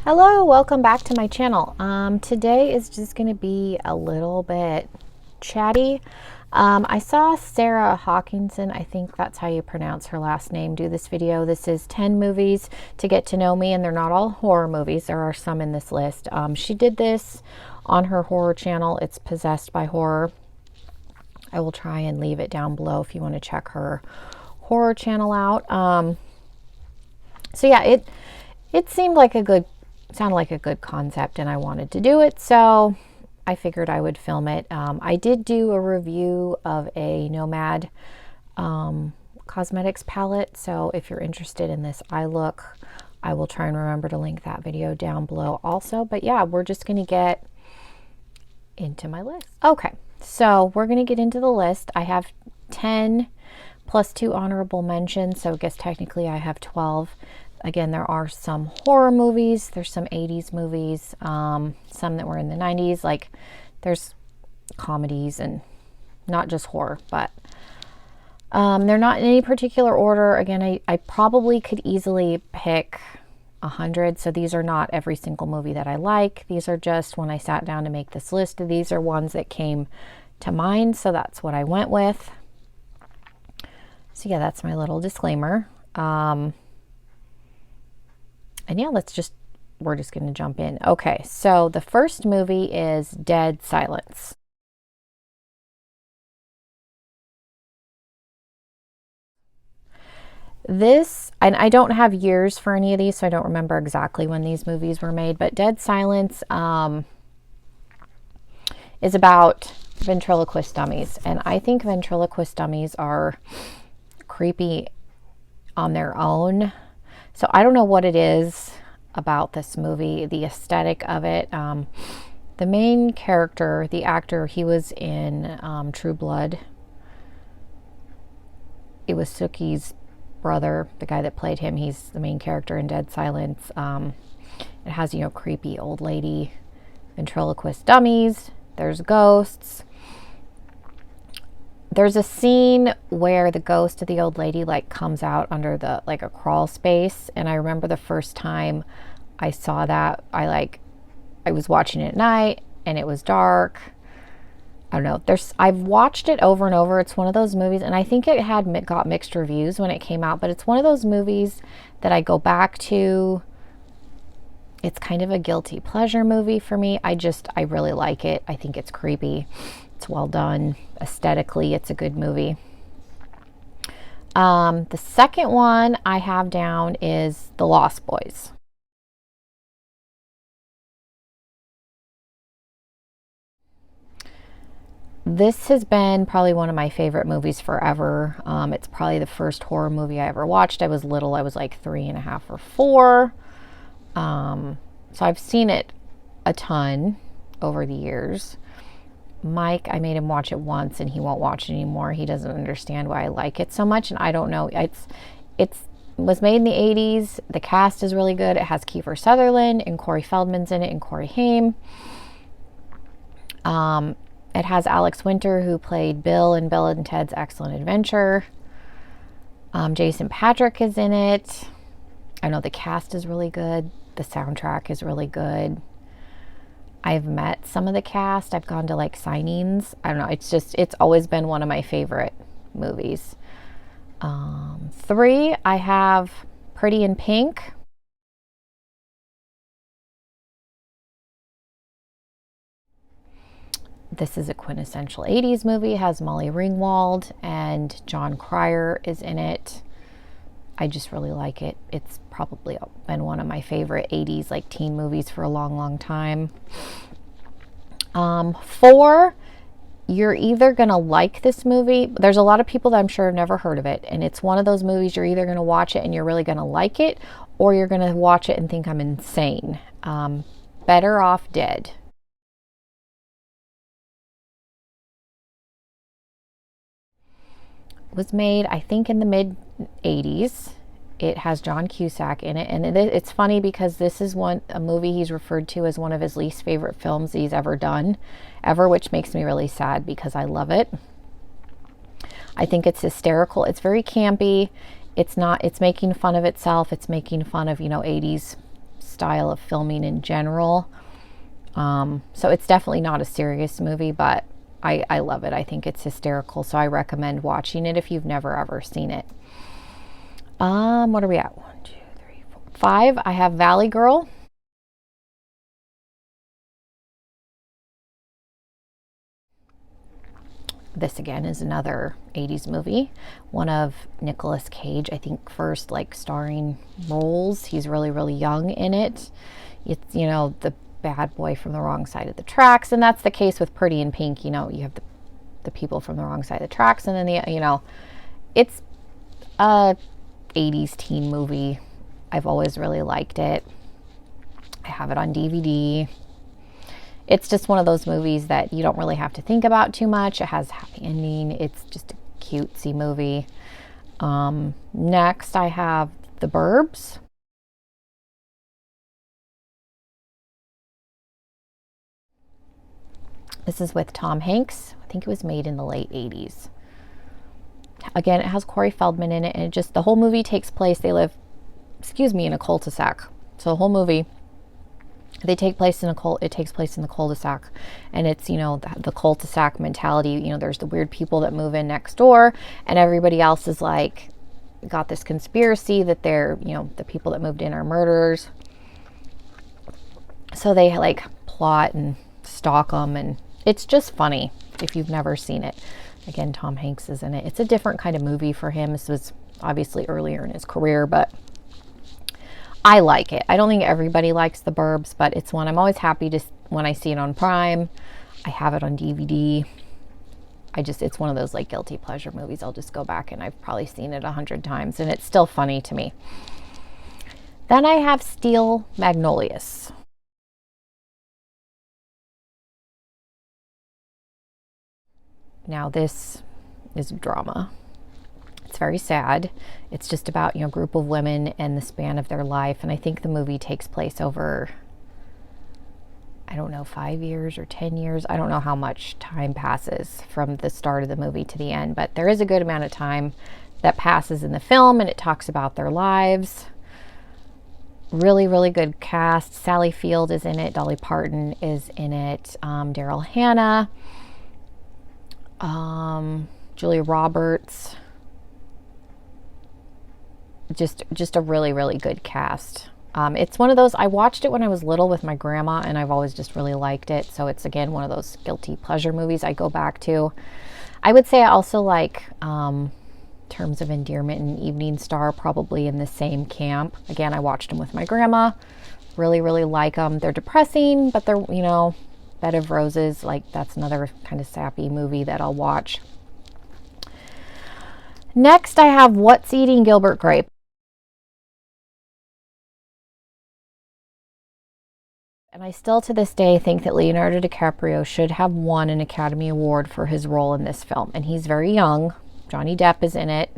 Hello, welcome back to my channel. Today is just going to be a little bit chatty. I saw Sarah Hawkingson, I think that's how you pronounce her last name, do this video. This is 10 movies to get to know me, and they're not all horror movies. There are some in this list. She did this on her horror channel. It's Possessed by Horror. I will try and leave it down below if you want to check her horror channel out. So yeah, it seemed like sounded like a good concept, and I wanted to do it, so I figured I would film it. I did do a review of a Nomad cosmetics palette, so if you're interested in this eye look, I will try and remember to link that video down below also. But yeah, we're just going to get into my list. Okay, so we're going to get into the list. I have 10 plus 2 honorable mentions, so I guess technically I have 12. Again, there are some horror movies, there's some 80s movies, some that were in the 90s, like there's comedies and not just horror, but they're not in any particular order. Again, I probably could easily pick 100, so these are not every single movie that I like. These are just, when I sat down to make this list, these are ones that came to mind, so that's what I went with. So yeah, that's my little disclaimer. And yeah, we're just going to jump in. Okay, so the first movie is Dead Silence. This, and I don't have years for any of these, so I don't remember exactly when these movies were made, but Dead Silence is about ventriloquist dummies. And I think ventriloquist dummies are creepy on their own. So I don't know what it is about this movie, the aesthetic of it. The main character, the actor, he was in True Blood. It was Sookie's brother, the guy that played him. He's the main character in Dead Silence. It has, creepy old lady ventriloquist dummies. There's ghosts. There's a scene where the ghost of the old lady comes out under the a crawl space, and I remember the first time I saw that, I was watching it at night and it was dark. I don't know. I've watched it over and over. It's one of those movies, and I think it got mixed reviews when it came out, but it's one of those movies that I go back to. It's kind of a guilty pleasure movie for me. I really like it. I think it's creepy. It's well done. Aesthetically, it's a good movie. The second one I have down is The Lost Boys. This has been probably one of my favorite movies forever. It's probably the first horror movie I ever watched. I was little. I was like 3.5 or 4. So I've seen it a ton over the years. Mike, I made him watch it once and he won't watch it anymore. He doesn't understand why I like it so much, and I don't know. It was made in the 80s. The cast is really good. It has Kiefer Sutherland and Corey Feldman's in it, and Corey Haim. It has Alex Winter, who played Bill in Bill and Ted's Excellent Adventure. Jason Patric is in it. I know the cast is really good. The soundtrack is really good. I've met some of the cast. I've gone to signings. I don't know. It's always been one of my favorite movies. 3, I have Pretty in Pink. This is a quintessential 80s movie. It has Molly Ringwald and John Cryer is in it. I just really like it. It's probably been one of my favorite 80s teen movies for a long, long time. 4, you're either going to like this movie. There's a lot of people that I'm sure have never heard of it, and it's one of those movies you're either going to watch it and you're really going to like it, or you're going to watch it and think I'm insane. Better Off Dead. Was made, I think, in the mid 80s. It has John Cusack in it, and it's funny because this is a movie he's referred to as one of his least favorite films he's ever done, which makes me really sad because I love it. I think it's hysterical. It's very campy. It's making fun of itself. It's making fun of 80s style of filming in general. So it's definitely not a serious movie, but I love it. I think it's hysterical, so I recommend watching it if you've never ever seen it. What are we at? 1, 2, 3, 4, 5. I have Valley Girl. This again is another 80s movie. One of Nicolas Cage, I think, first like starring roles. He's really, really young in it. It's, you know, the bad boy from the wrong side of the tracks, and that's the case with Pretty in Pink. You know, you have the people from the wrong side of the tracks, and then the, you know, it's a 80s teen movie. I've always really liked it. I have it on DVD. It's just one of those movies that you don't really have to think about too much. It has a happy ending. It's just a cutesy movie. Next I have The Burbs. This is with Tom Hanks. I think it was made in the late 80s. Again, it has Corey Feldman in it, and it just, the whole movie takes place, they live, in a cul-de-sac. So the whole movie, it takes place in the cul-de-sac, and it's, you know, the cul-de-sac mentality. You know, there's the weird people that move in next door, and everybody else is like, got this conspiracy that they're, you know, the people that moved in are murderers. So they like plot and stalk them, and it's just funny if you've never seen it. Again, Tom Hanks is in it. It's a different kind of movie for him. This was obviously earlier in his career, but I like it. I don't think everybody likes The Burbs, but it's one I'm always happy to, when I see it on Prime. I have it on DVD. It's one of those like guilty pleasure movies. I'll just go back, and I've probably seen it 100 times, and it's still funny to me. Then I have Steel Magnolias. Now this is drama. It's very sad. It's just about, you know, a group of women and the span of their life. And I think the movie takes place over, I don't know, 5 years or 10 years. I don't know how much time passes from the start of the movie to the end, but there is a good amount of time that passes in the film, and it talks about their lives. Really, really good cast. Sally Field is in it. Dolly Parton is in it. Daryl Hannah. Julia Roberts. Just a really, really good cast. It's one of those, I watched it when I was little with my grandma, and I've always just really liked it. So it's, again, one of those guilty pleasure movies I go back to. I would say I also like Terms of Endearment and Evening Star, probably in the same camp. Again, I watched them with my grandma. Really, really like them. They're depressing, but they're, you know, Bed of Roses, like that's another kind of sappy movie that I'll watch. Next, I have What's Eating Gilbert Grape. And I still to this day think that Leonardo DiCaprio should have won an Academy Award for his role in this film. And he's very young. Johnny Depp is in it.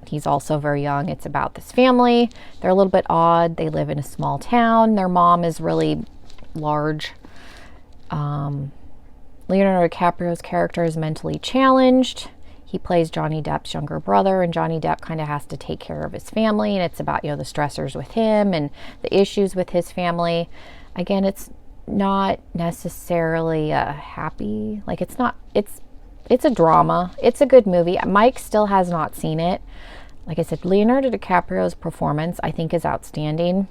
He's also very young. It's about this family. They're a little bit odd. They live in a small town. Their mom is really large. Leonardo DiCaprio's character is mentally challenged. He plays Johnny Depp's younger brother, and Johnny Depp kind of has to take care of his family, and it's about, you know, the stressors with him and the issues with his family. Again, it's not necessarily a happy, like it's a drama. It's a good movie. Mike still has not seen it. Like I said, Leonardo DiCaprio's performance, I think, is outstanding.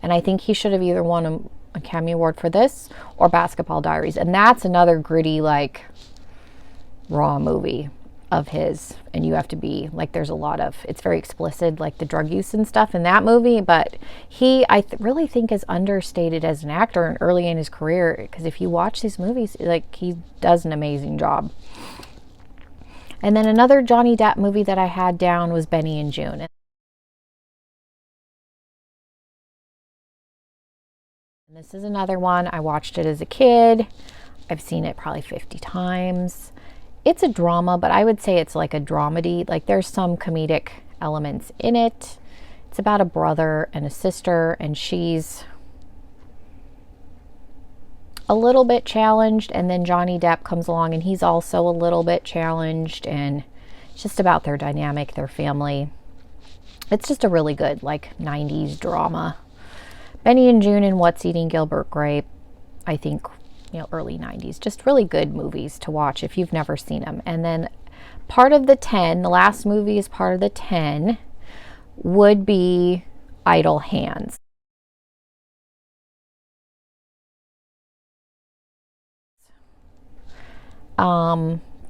And I think he should have either won an Academy Award for this or Basketball Diaries. And that's another gritty, like, raw movie of his. And you have to be, like, there's a lot of, it's very explicit, like the drug use and stuff in that movie. But he, really think is understated as an actor and early in his career. Because if you watch these movies, like, he does an amazing job. And then another Johnny Depp movie that I had down was Benny and June. And this is another one. I watched it as a kid. I've seen it probably 50 times. It's a drama, but I would say it's like a dramedy. Like, there's some comedic elements in it. It's about a brother and a sister, and she's a little bit challenged, and then Johnny Depp comes along and he's also a little bit challenged, and it's just about their dynamic, their family. It's just a really good, like, 90s drama. Benny and June and What's Eating Gilbert Grape, I think, you know, early 90s. Just really good movies to watch if you've never seen them. And then part of the 10, the last movie is part of the 10, would be Idle Hands.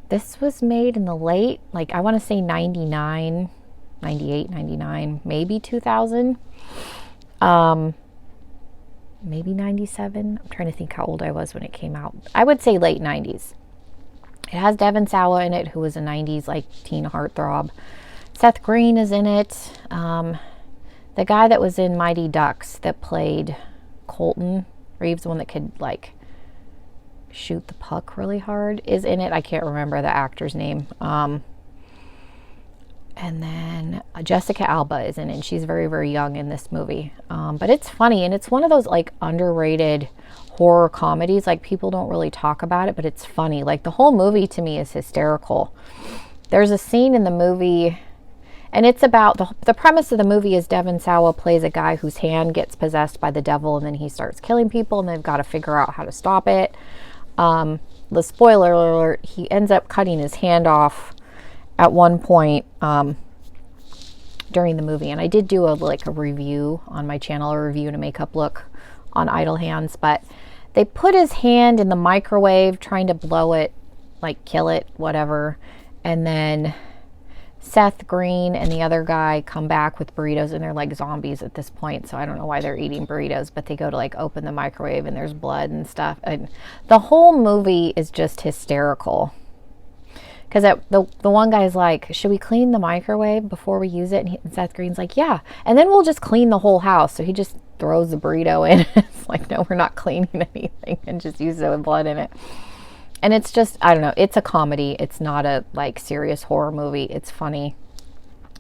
This was made in the late, like I want to say 99, 98, 99, maybe 2000. Maybe 97. I'm trying to think how old I was when it came out. I would say late 90s. It has Devon Sawa in it, who was a 90s like teen heartthrob. Seth Green is in it. The guy that was in Mighty Ducks that played Colton Reeves, the one that could like shoot the puck really hard, is in it. I can't remember the actor's name. And then Jessica Alba is in it, and she's very, very young in this movie. But it's funny, and it's one of those like underrated horror comedies. Like people don't really talk about it, but it's funny. Like the whole movie to me is hysterical. There's a scene in the movie, and it's about the premise of the movie is Devon Sawa plays a guy whose hand gets possessed by the devil, and then he starts killing people, and they've got to figure out how to stop it. The spoiler alert, he ends up cutting his hand off at one point during the movie, and I did do a review on my channel, a review and a makeup look on Idle Hands, but they put his hand in the microwave trying to blow it, like kill it, whatever, and then Seth Green and the other guy come back with burritos, and they're like zombies at this point, so I don't know why they're eating burritos, but they go to like open the microwave and there's blood and stuff, and the whole movie is just hysterical. Because the one guy's like, should we clean the microwave before we use it? And Seth Green's like, yeah. And then we'll just clean the whole house. So he just throws the burrito in. It's like, no, we're not cleaning anything, and just use it with blood in it. And it's just, I don't know. It's a comedy. It's not a like serious horror movie. It's funny.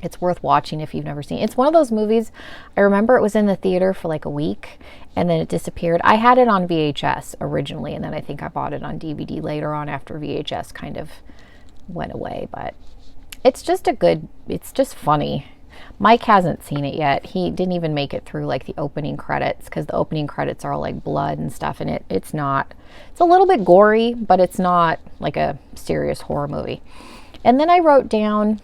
It's worth watching if you've never seen it. It's one of those movies, I remember it was in the theater for like a week and then it disappeared. I had it on VHS originally, and then I think I bought it on DVD later on after VHS kind of went away, but it's just it's just funny. Mike hasn't seen it yet. He didn't even make it through like the opening credits, because the opening credits are all like blood and stuff, and it's a little bit gory, but it's not like a serious horror movie. And then I wrote down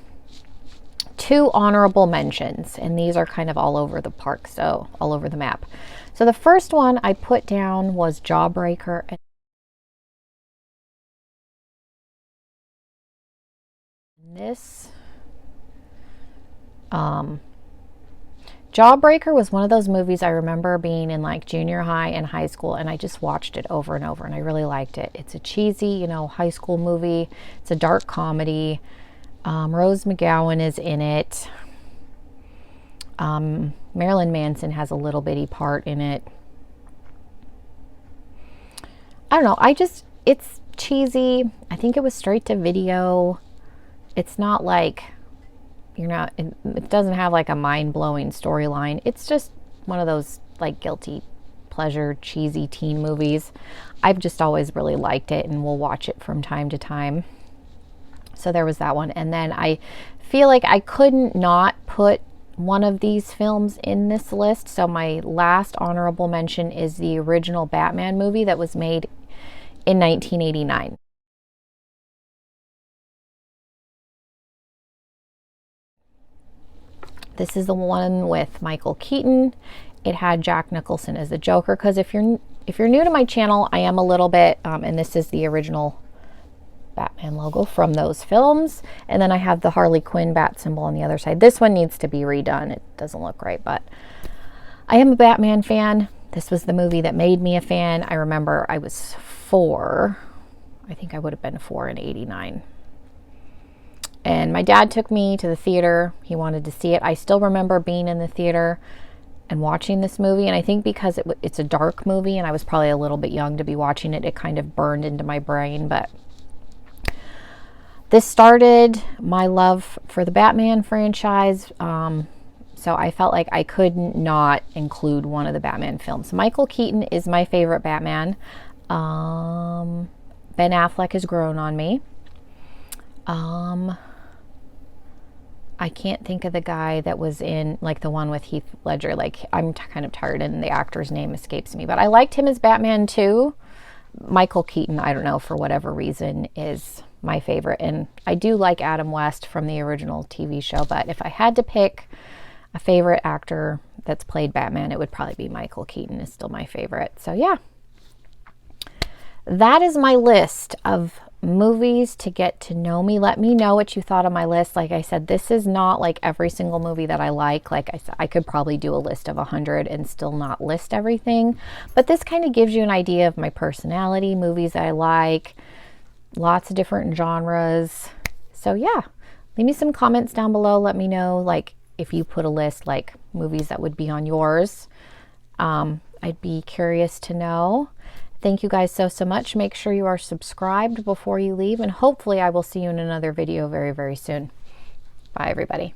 2 honorable mentions, and these are kind of all over the park, so all over the map. So the first one I put down was Jawbreaker. And this Jawbreaker was one of those movies I remember being in like junior high and high school, and I just watched it over and over, and I really liked it. It's a cheesy, high school movie. It's a dark comedy. Rose McGowan is in it. Marilyn Manson has a little bitty part in it. I don't know. It's cheesy. I think it was straight to video. It's not like, it doesn't have like a mind-blowing storyline. It's just one of those like guilty pleasure, cheesy teen movies. I've just always really liked it, and will watch it from time to time. So there was that one. And then I feel like I couldn't not put one of these films in this list. So my last honorable mention is the original Batman movie that was made in 1989. This is the one with Michael Keaton. It had Jack Nicholson as the Joker, because if you're new to my channel, I am a little bit, and this is the original Batman logo from those films. And then I have the Harley Quinn bat symbol on the other side. This one needs to be redone. It doesn't look right, but I am a Batman fan. This was the movie that made me a fan. I remember I was 4. I think I would have been 4 in 89. And my dad took me to the theater. He wanted to see it. I still remember being in the theater and watching this movie. And I think because it's a dark movie, and I was probably a little bit young to be watching it, it kind of burned into my brain. But this started my love for the Batman franchise. So I felt like I couldn't not include one of the Batman films. Michael Keaton is my favorite Batman. Ben Affleck has grown on me. I can't think of the guy that was in, like, the one with Heath Ledger. Like, I'm kind of tired and the actor's name escapes me, but I liked him as Batman too. Michael Keaton, I don't know, for whatever reason, is my favorite. And I do like Adam West from the original TV show, but if I had to pick a favorite actor that's played Batman, it would probably be Michael Keaton is still my favorite. So yeah, that is my list of movies to get to know me. Let me know what you thought of my list. Like I said, this is not like every single movie that I like. Like I said, I could probably do a list of 100 and still not list everything, but this kind of gives you an idea of my personality, movies I like, lots of different genres. So yeah, leave me some comments down below. Let me know, like, if you put a list, like movies that would be on yours. I'd be curious to know. Thank you guys so much. Make sure you are subscribed before you leave, and hopefully I will see you in another video very, very soon. Bye, everybody.